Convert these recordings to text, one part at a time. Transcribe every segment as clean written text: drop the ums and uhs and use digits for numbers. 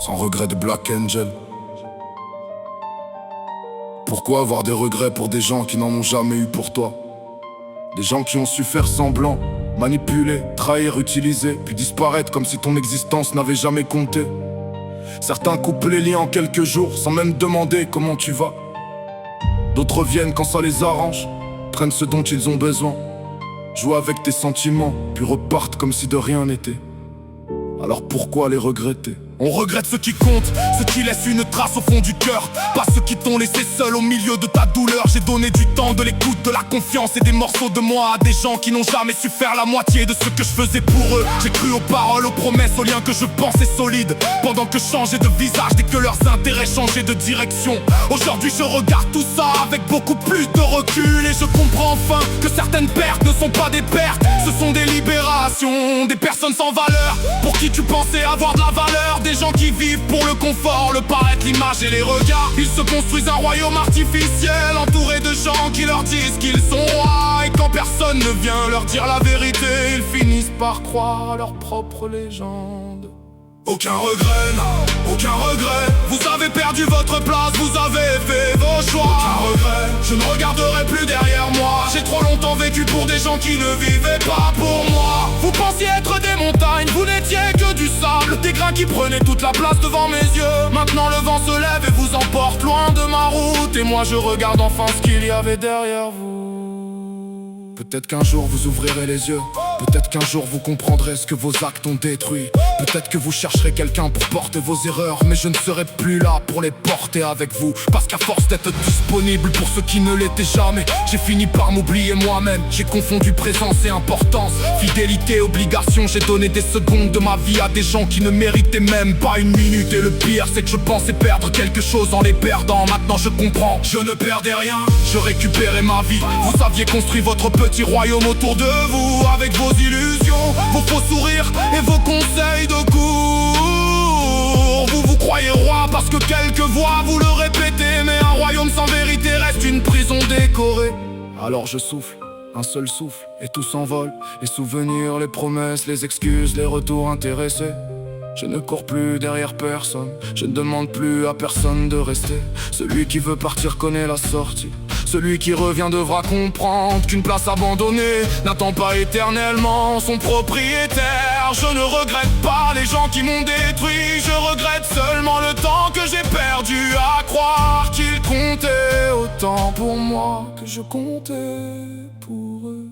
sans regret de Black Angel. Pourquoi avoir des regrets pour des gens qui n'en ont jamais eu pour toi? Des gens qui ont su faire semblant, manipuler, trahir, utiliser, puis disparaître comme si ton existence n'avait jamais compté. Certains coupent les liens en quelques jours sans même demander comment tu vas. D'autres viennent quand ça les arrange, prennent ce dont ils ont besoin, jouent avec tes sentiments, puis repartent comme si de rien n'était. Alors pourquoi les regretter? On regrette ceux qui comptent, ceux qui laissent une trace au fond du cœur, pas ceux qui t'ont laissé seul au milieu de ta douleur. J'ai donné du temps, de l'écoute, de la confiance et des morceaux de moi à des gens qui n'ont jamais su faire la moitié de ce que je faisais pour eux. J'ai cru aux paroles, aux promesses, aux liens que je pensais solides, pendant que changeaient de visage dès que leurs intérêts changeaient de direction. Aujourd'hui je regarde tout ça avec beaucoup plus de recul, et je comprends enfin que certaines pertes ne sont pas des pertes, ce sont des libérations, des personnes sans valeur, pour qui tu pensais avoir de la valeur. Des gens qui vivent pour le confort, le paraître, l'image et les regards. Ils se construisent un royaume artificiel, entouré de gens qui leur disent qu'ils sont rois. Et quand personne ne vient leur dire la vérité, ils finissent par croire à leur propre légende. Aucun regret, non, aucun regret. Vous avez perdu votre place, vous avez fait vos choix. Aucun regret, je ne regarderai plus derrière moi. J'ai trop longtemps vécu pour des gens qui ne vivaient pas pour moi. Vous pensiez être des montagnes, vous n'étiez que du sable, des grains qui prenaient toute la place devant mes yeux. Maintenant le vent se lève et vous emporte loin de ma route, et moi je regarde enfin ce qu'il y avait derrière vous. Peut-être qu'un jour vous ouvrirez les yeux, peut-être qu'un jour vous comprendrez ce que vos actes ont détruit. Peut-être que vous chercherez quelqu'un pour porter vos erreurs, mais je ne serai plus là pour les porter avec vous. Parce qu'à force d'être disponible pour ceux qui ne l'étaient jamais, j'ai fini par m'oublier moi-même. J'ai confondu présence et importance, fidélité, obligation. J'ai donné des secondes de ma vie à des gens qui ne méritaient même pas une minute. Et le pire c'est que je pensais perdre quelque chose en les perdant. Maintenant je comprends, je ne perdais rien, je récupérais ma vie. Vous saviez construire votre petit royaume autour de vous, avec vos illusions, vos faux sourires et vos conseils de cours. Vous croyez roi parce que quelques voix vous le répétez, mais un royaume sans vérité reste une prison décorée. Alors je souffle, un seul souffle, et tout s'envole. Les souvenirs, les promesses, les excuses, les retours intéressés. Je ne cours plus derrière personne, je ne demande plus à personne de rester. Celui qui veut partir connaît la sortie, celui qui revient devra comprendre qu'une place abandonnée n'attend pas éternellement son propriétaire. Je ne regrette pas les gens qui m'ont détruit, je regrette seulement le temps que j'ai perdu à croire qu'ils comptaient autant pour moi que je comptais pour eux.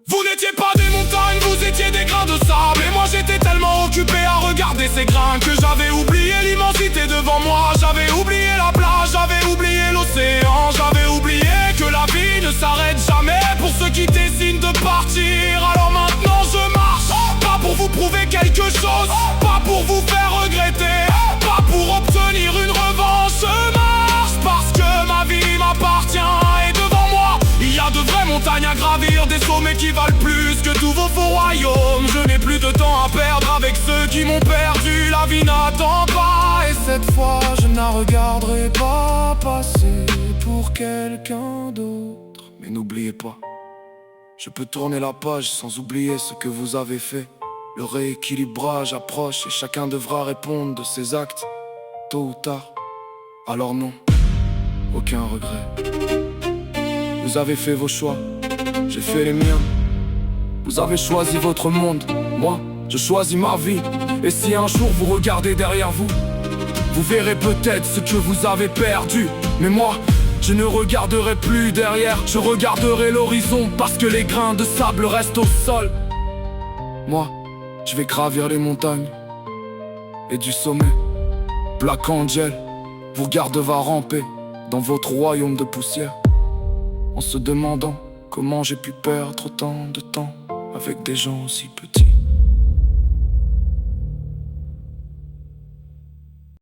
Vous n'étiez pas des montagnes, vous étiez des grains de sable, et moi j'étais tellement occupé à regarder ces grains que j'avais oublié l'immensité devant moi. J'avais oublié la plage, j'avais oublié l'océan, j'avais oublié que la vie ne s'arrête jamais pour ceux qui décident de partir. Alors maintenant je marche, pas pour vous prouver quelque chose, pas pour vous faire regretter, pas pour obtenir une revanche. Je marche parce que ma vie m'appartient, et devant moi il y a de vraies montagnes à gravir, des sommets qui valent plus que tous vos faux royaumes. Je n'ai plus de temps à perdre avec ceux qui m'ont perdu, la vie n'attend pas, et cette fois je ne la regarderai pas passer pour quelqu'un d'autre. Mais n'oubliez pas, je peux tourner la page sans oublier ce que vous avez fait. Le rééquilibrage approche et chacun devra répondre de ses actes, tôt ou tard. Alors non, aucun regret. Vous avez fait vos choix, j'ai fait les miens. Vous avez choisi votre monde, moi, je choisis ma vie. Et si un jour vous regardez derrière vous, vous verrez peut-être ce que vous avez perdu. Mais moi, je ne regarderai plus derrière, je regarderai l'horizon, parce que les grains de sable restent au sol. Moi, je vais gravir les montagnes, et du sommet, Black Angel vous gardera ramper dans votre royaume de poussière, en se demandant comment j'ai pu perdre autant de temps avec des gens aussi petits.